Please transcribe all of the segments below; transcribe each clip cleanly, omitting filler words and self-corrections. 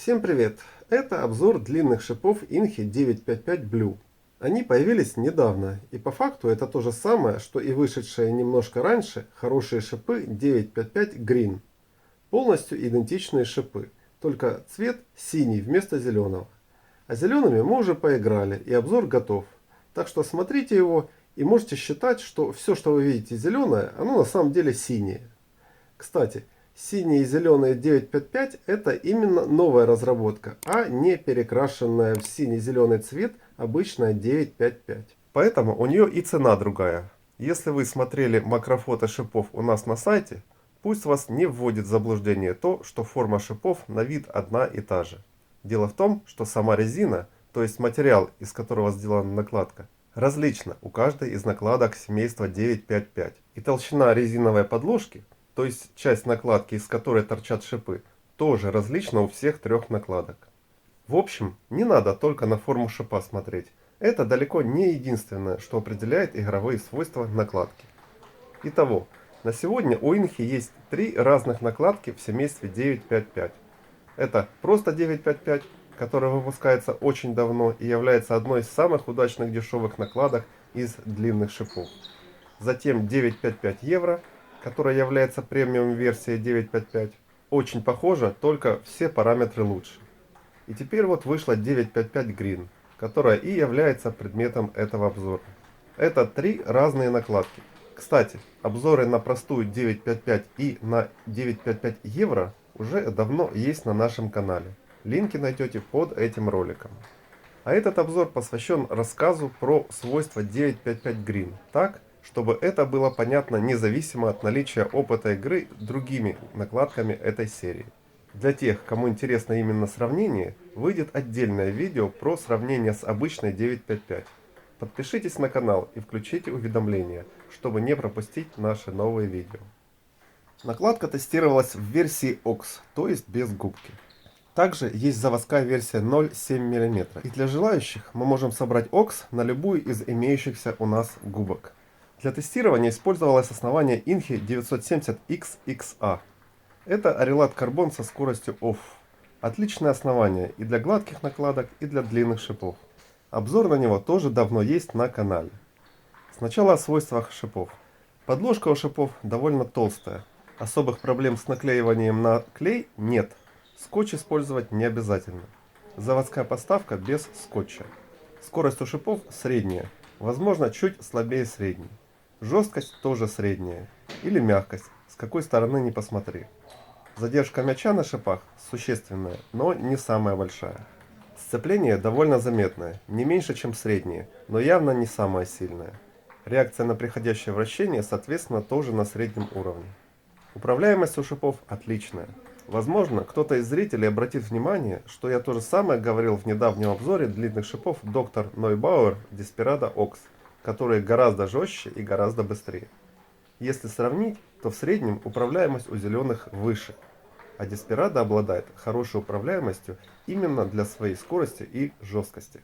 Всем привет! Это обзор длинных шипов Inchi 955 Blue. Они появились недавно, и по факту это то же самое, что и вышедшие немножко раньше хорошие шипы 955 Green. Полностью идентичные шипы, только цвет синий вместо зеленого. А зелеными мы уже поиграли, и обзор готов. Так что смотрите его и можете считать, что все, что вы видите зеленое, оно на самом деле синее. Кстати, синие и зеленые 955 это именно новая разработка, а не перекрашенная в синий-зеленый цвет обычная 955. Поэтому у нее и цена другая. Если вы смотрели макрофото шипов у нас на сайте, пусть вас не вводит в заблуждение то, что форма шипов на вид одна и та же. Дело в том, что сама резина, то есть материал, из которого сделана накладка, различна у каждой из накладок семейства 955. И толщина резиновой подложки, то есть часть накладки, из которой торчат шипы, тоже различна у всех трех накладок. В общем, не надо только на форму шипа смотреть. Это далеко не единственное, что определяет игровые свойства накладки. Итого, на сегодня у Inchi есть три разных накладки в семействе 955. Это просто 955, которая выпускается очень давно и является одной из самых удачных дешевых накладок из длинных шипов. Затем 955 евро, которая является премиум версией 955. Очень похожа, только все параметры лучше. И теперь вот вышла 955 Green, которая и является предметом этого обзора. Это три разные накладки. Кстати, обзоры на простую 955 и на 955 евро уже давно есть на нашем канале. Линки найдете под этим роликом. А этот обзор посвящен рассказу про свойства 955 Green, так, чтобы это было понятно независимо от наличия опыта игры другими накладками этой серии. Для тех, кому интересно именно сравнение, выйдет отдельное видео про сравнение с обычной 955. Подпишитесь на канал и включите уведомления, чтобы не пропустить наши новые видео. Накладка тестировалась в версии OX, то есть без губки. Также есть заводская версия 0,7 мм. И для желающих мы можем собрать OX на любую из имеющихся у нас губок. Для тестирования использовалось основание Inchi 970XXA. Это орелат карбон со скоростью OFF. Отличное основание и для гладких накладок, и для длинных шипов. Обзор на него тоже давно есть на канале. Сначала о свойствах шипов. Подложка у шипов довольно толстая. Особых проблем с наклеиванием на клей нет. Скотч использовать не обязательно. Заводская поставка без скотча. Скорость у шипов средняя, возможно чуть слабее средней. Жесткость тоже средняя. Или мягкость, с какой стороны не посмотри. Задержка мяча на шипах существенная, но не самая большая. Сцепление довольно заметное, не меньше чем среднее, но явно не самое сильное. Реакция на приходящее вращение, соответственно, тоже на среднем уровне. Управляемость у шипов отличная. Возможно, кто-то из зрителей обратит внимание, что я то же самое говорил в недавнем обзоре длинных шипов Dr. Neubauer Desperado Ox, которые гораздо жестче и гораздо быстрее. Если сравнить, то в среднем управляемость у зеленых выше, а Desperado обладает хорошей управляемостью именно для своей скорости и жесткости.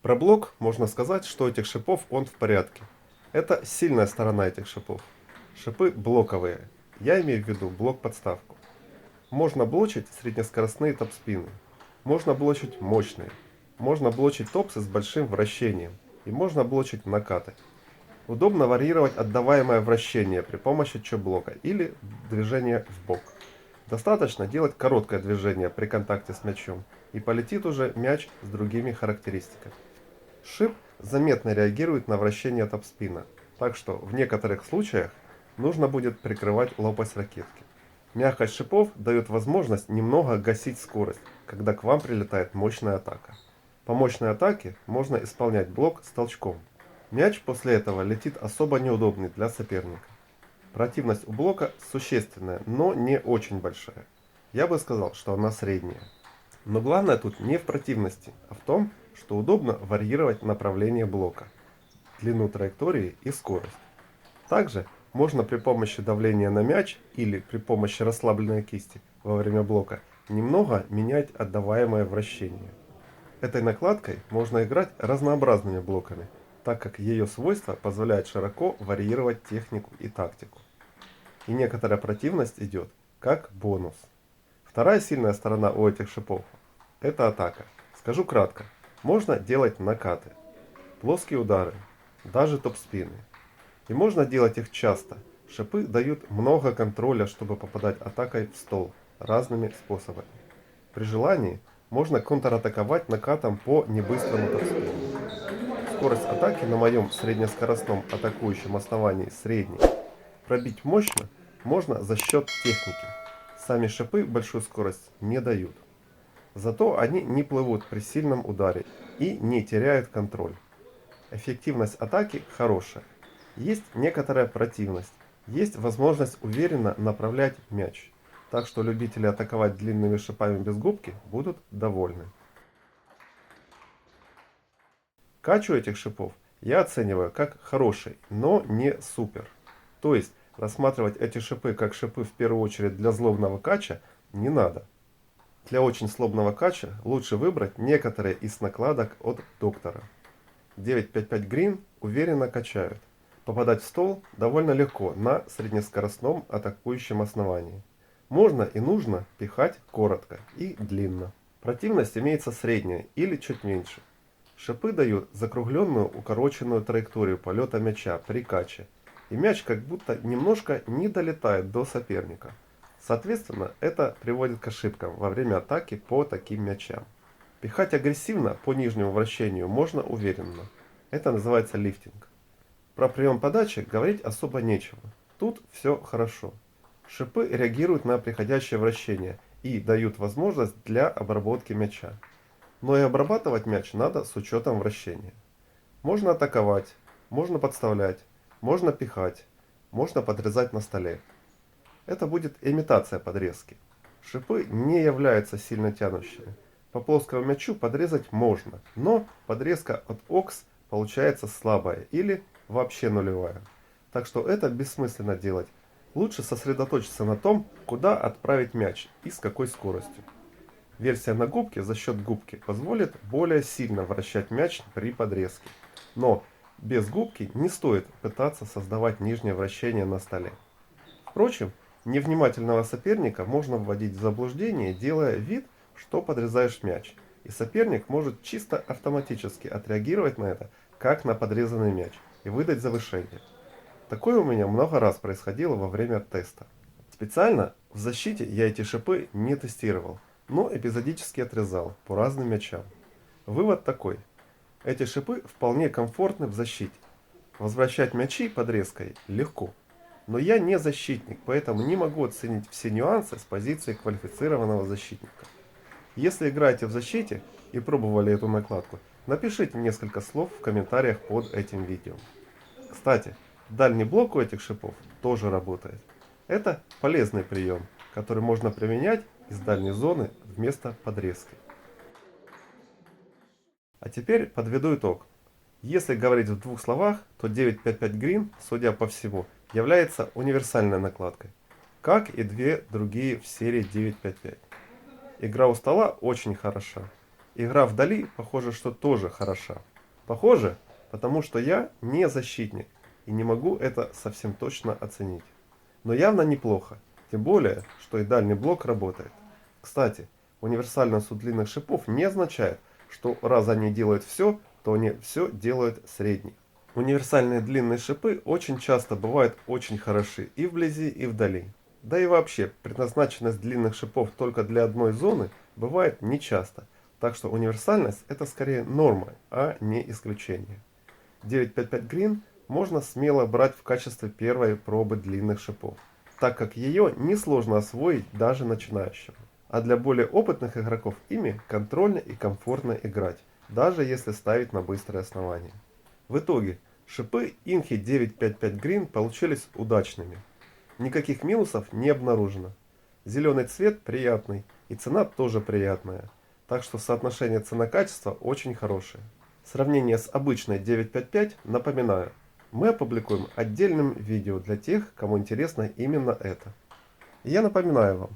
Про блок можно сказать, что у этих шипов он в порядке. Это сильная сторона этих шипов. Шипы блоковые, я имею в виду блок-подставку. Можно блочить среднескоростные топспины, можно блочить мощные, можно блочить топсы с большим вращением и можно блочить накаты. Удобно варьировать отдаваемое вращение при помощи чоп-блока или движения в бок. Достаточно делать короткое движение при контакте с мячом, и полетит уже мяч с другими характеристиками. Шип заметно реагирует на вращение топспина, так что в некоторых случаях нужно будет прикрывать лопасть ракетки. Мягкость шипов дает возможность немного гасить скорость, когда к вам прилетает мощная атака. По мощной атаке можно исполнять блок с толчком. Мяч после этого летит особо неудобный для соперника. Противность у блока существенная, но не очень большая. Я бы сказал, что она средняя. Но главное тут не в противности, а в том, что удобно варьировать направление блока, длину траектории и скорость. Также можно при помощи давления на мяч или при помощи расслабленной кисти во время блока немного менять отдаваемое вращение. Этой накладкой можно играть разнообразными блоками, так как ее свойства позволяют широко варьировать технику и тактику. И некоторая противность идет как бонус. Вторая сильная сторона у этих шипов — это атака. Скажу кратко. Можно делать накаты, плоские удары, даже топ-спины. И можно делать их часто. Шипы дают много контроля, чтобы попадать атакой в стол разными способами. При желании можно контратаковать накатом по небыстрому топ-спину. Скорость атаки на моем среднескоростном атакующем основании средней. Пробить мощно можно за счет техники. Сами шипы большую скорость не дают. Зато они не плывут при сильном ударе и не теряют контроль. Эффективность атаки хорошая. Есть некоторая противность. Есть возможность уверенно направлять мяч. Так что любители атаковать длинными шипами без губки будут довольны. Качу этих шипов я оцениваю как хороший, но не супер. То есть рассматривать эти шипы как шипы в первую очередь для злобного кача не надо. Для очень злобного кача лучше выбрать некоторые из накладок от доктора. 955 Green уверенно качают. Попадать в стол довольно легко на среднескоростном атакующем основании. Можно и нужно пихать коротко и длинно. Противность имеется средняя или чуть меньше. Шипы дают закругленную укороченную траекторию полета мяча при каче, и мяч как будто немножко не долетает до соперника. Соответственно, это приводит к ошибкам во время атаки по таким мячам. Пихать агрессивно по нижнему вращению можно уверенно. Это называется лифтинг. Про прием подачи говорить особо нечего. Тут все хорошо. Шипы реагируют на приходящее вращение и дают возможность для обработки мяча. Но и обрабатывать мяч надо с учетом вращения. Можно атаковать, можно подставлять, можно пихать, можно подрезать на столе. Это будет имитация подрезки. Шипы не являются сильно тянущими. По плоскому мячу подрезать можно, но подрезка от ОКС получается слабая или вообще нулевая. Так что это бессмысленно делать. Лучше сосредоточиться на том, куда отправить мяч и с какой скоростью. Версия на губке за счет губки позволит более сильно вращать мяч при подрезке. Но без губки не стоит пытаться создавать нижнее вращение на столе. Впрочем, невнимательного соперника можно вводить в заблуждение, делая вид, что подрезаешь мяч. И соперник может чисто автоматически отреагировать на это, как на подрезанный мяч, и выдать завышение. Такое у меня много раз происходило во время теста. Специально в защите я эти шипы не тестировал, но эпизодически отрезал по разным мячам. Вывод такой. Эти шипы вполне комфортны в защите. Возвращать мячи подрезкой легко. Но я не защитник, поэтому не могу оценить все нюансы с позиции квалифицированного защитника. Если играете в защите и пробовали эту накладку, напишите несколько слов в комментариях под этим видео. Кстати, дальний блок у этих шипов тоже работает. Это полезный прием, который можно применять из дальней зоны вместо подрезки. А теперь подведу итог. Если говорить в двух словах, то 955 Green, судя по всему, является универсальной накладкой, как и две другие в серии 955. Игра у стола очень хороша. Игра вдали, похоже, что тоже хороша. Похоже, потому что я не защитник и не могу это совсем точно оценить. Но явно неплохо, тем более, что и дальний блок работает. Кстати, универсальность у длинных шипов не означает, что раз они делают все, то они все делают средний. Универсальные длинные шипы очень часто бывают очень хороши и вблизи, и вдали. Да и вообще, предназначенность длинных шипов только для одной зоны бывает нечасто, так что универсальность это скорее норма, а не исключение. 955 Green можно смело брать в качестве первой пробы длинных шипов, так как ее несложно освоить даже начинающему. А для более опытных игроков ими контрольно и комфортно играть, даже если ставить на быстрое основание. В итоге, шипы Inchi 955 Green получились удачными. Никаких минусов не обнаружено. Зеленый цвет приятный и цена тоже приятная. Так что соотношение цена-качество очень хорошее. Сравнение с обычной 955, напоминаю, мы опубликуем отдельным видео для тех, кому интересно именно это. И я напоминаю вам,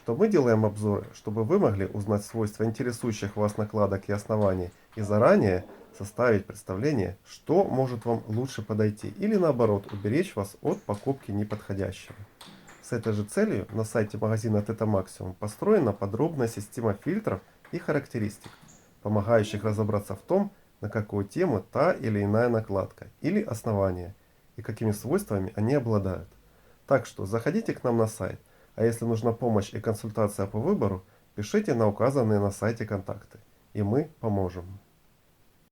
что мы делаем обзоры, чтобы вы могли узнать свойства интересующих вас накладок и оснований и заранее составить представление, что может вам лучше подойти или наоборот уберечь вас от покупки неподходящего. С этой же целью на сайте магазина Theta Maximum построена подробная система фильтров и характеристик, помогающих разобраться в том, на какую тему та или иная накладка или основание, и какими свойствами они обладают. Так что заходите к нам на сайт, а если нужна помощь и консультация по выбору, пишите на указанные на сайте контакты, и мы поможем.